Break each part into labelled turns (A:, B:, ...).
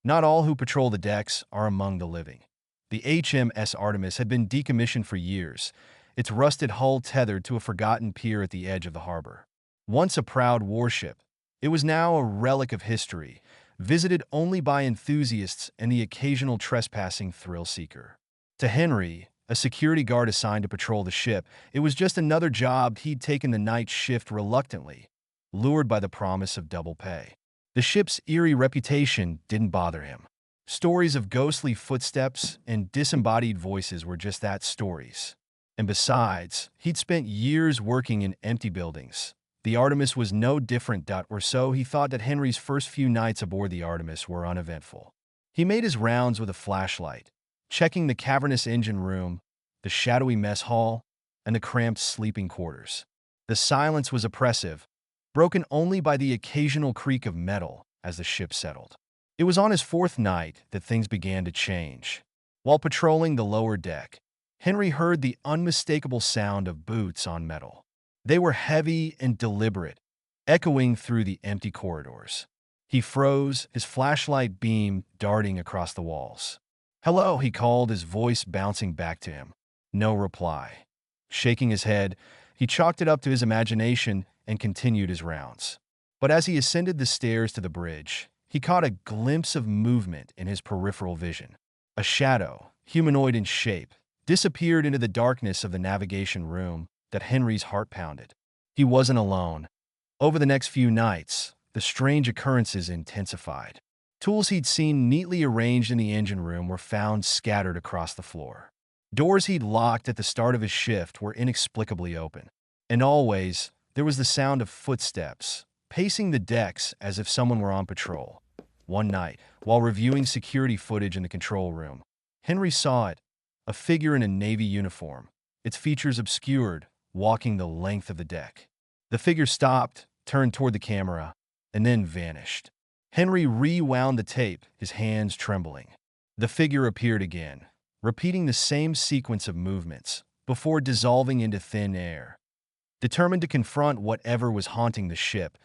A: Not all who patrol the decks are among the living. The HMS Artemis had been decommissioned for years, its rusted hull tethered to a forgotten pier at the edge of the harbor. Once a proud warship, it was now a relic of history, visited only by enthusiasts and the occasional trespassing thrill-seeker. To Henry, a security guard assigned to patrol the ship, it was just another job. He'd taken the night shift reluctantly, lured by the promise of double pay. The ship's eerie reputation didn't bother him. Stories of ghostly footsteps and disembodied voices were just that, stories. And besides, he'd spent years working in empty buildings. The Artemis was no different, or so he thought. That Henry's first few nights aboard the Artemis were uneventful. He made his rounds with a flashlight, checking the cavernous engine room, the shadowy mess hall, and the cramped sleeping quarters. The silence was oppressive, broken only by the occasional creak of metal as the ship settled. It was on his fourth night that things began to change. While patrolling the lower deck, Henry heard the unmistakable sound of boots on metal. They were heavy and deliberate, echoing through the empty corridors. He froze, his flashlight beam darting across the walls. "Hello," he called, his voice bouncing back to him. No reply. Shaking his head, he chalked it up to his imagination and continued his rounds. But as he ascended the stairs to the bridge, he caught a glimpse of movement in his peripheral vision. A shadow, humanoid in shape, disappeared into the darkness of the navigation room. That Henry's heart pounded. He wasn't alone. Over the next few nights, the strange occurrences intensified. Tools he'd seen neatly arranged in the engine room were found scattered across the floor. Doors he'd locked at the start of his shift were inexplicably open. And always, there was the sound of footsteps, pacing the decks as if someone were on patrol. One night, while reviewing security footage in the control room, Henry saw it, a figure in a Navy uniform, its features obscured, walking the length of the deck. The figure stopped, turned toward the camera, and then vanished. Henry rewound the tape, his hands trembling. The figure appeared again, repeating the same sequence of movements, before dissolving into thin air. Determined to confront whatever was haunting the ship,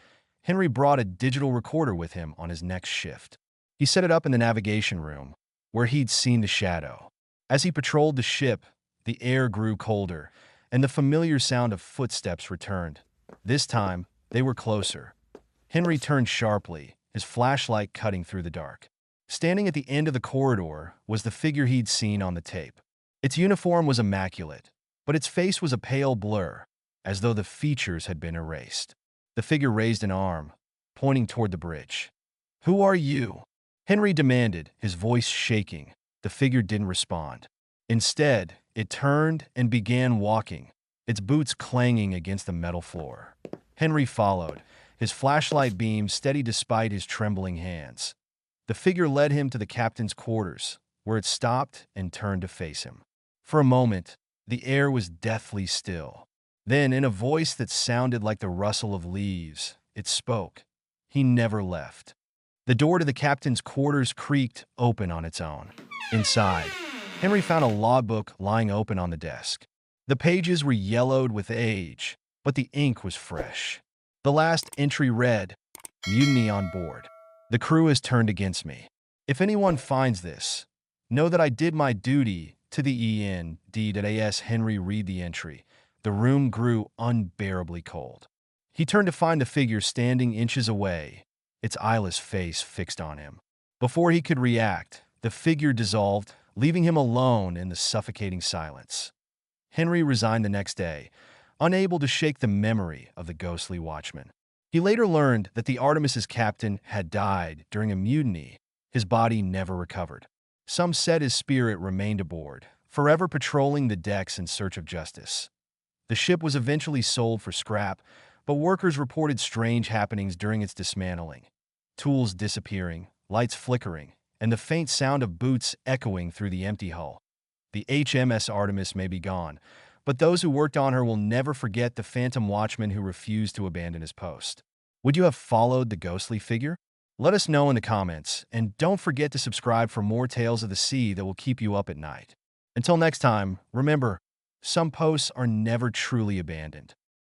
A: Henry brought a digital recorder with him on his next shift. He set it up in the navigation room, where he'd seen the shadow. As he patrolled the ship, the air grew colder, and the familiar sound of footsteps returned. This time, they were closer. Henry turned sharply, his flashlight cutting through the dark. Standing at the end of the corridor was the figure he'd seen on the tape. Its uniform was immaculate, but its face was a pale blur, as though the features had been erased. The figure raised an arm, pointing toward the bridge. "Who are you?" Henry demanded, his voice shaking. The figure didn't respond. Instead, it turned and began walking, its boots clanging against the metal floor. Henry followed, his flashlight beam steady despite his trembling hands. The figure led him to the captain's quarters, where it stopped and turned to face him. For a moment, the air was deathly still. Then, in a voice that sounded like the rustle of leaves, it spoke. He never left. The door to the captain's quarters creaked open on its own. Inside, Henry found a logbook lying open on the desk. The pages were yellowed with age, but the ink was fresh. The last entry read, "Mutiny on board. The crew has turned against me. If anyone finds this, know that I did my duty to the END." Henry read the entry. The room grew unbearably cold. He turned to find the figure standing inches away, its eyeless face fixed on him. Before he could react, the figure dissolved, leaving him alone in the suffocating silence. Henry resigned the next day, unable to shake the memory of the ghostly watchman. He later learned that the Artemis's captain had died during a mutiny. His body never recovered. Some said his spirit remained aboard, forever patrolling the decks in search of justice. The ship was eventually sold for scrap, but workers reported strange happenings during its dismantling. Tools disappearing, lights flickering, and the faint sound of boots echoing through the empty hull. The HMS Artemis may be gone, but those who worked on her will never forget the Phantom Watchman who refused to abandon his post. Would you have followed the ghostly figure? Let us know in the comments, and don't forget to subscribe for more tales of the sea that will keep you up at night. Until next time, remember, some posts are never truly abandoned.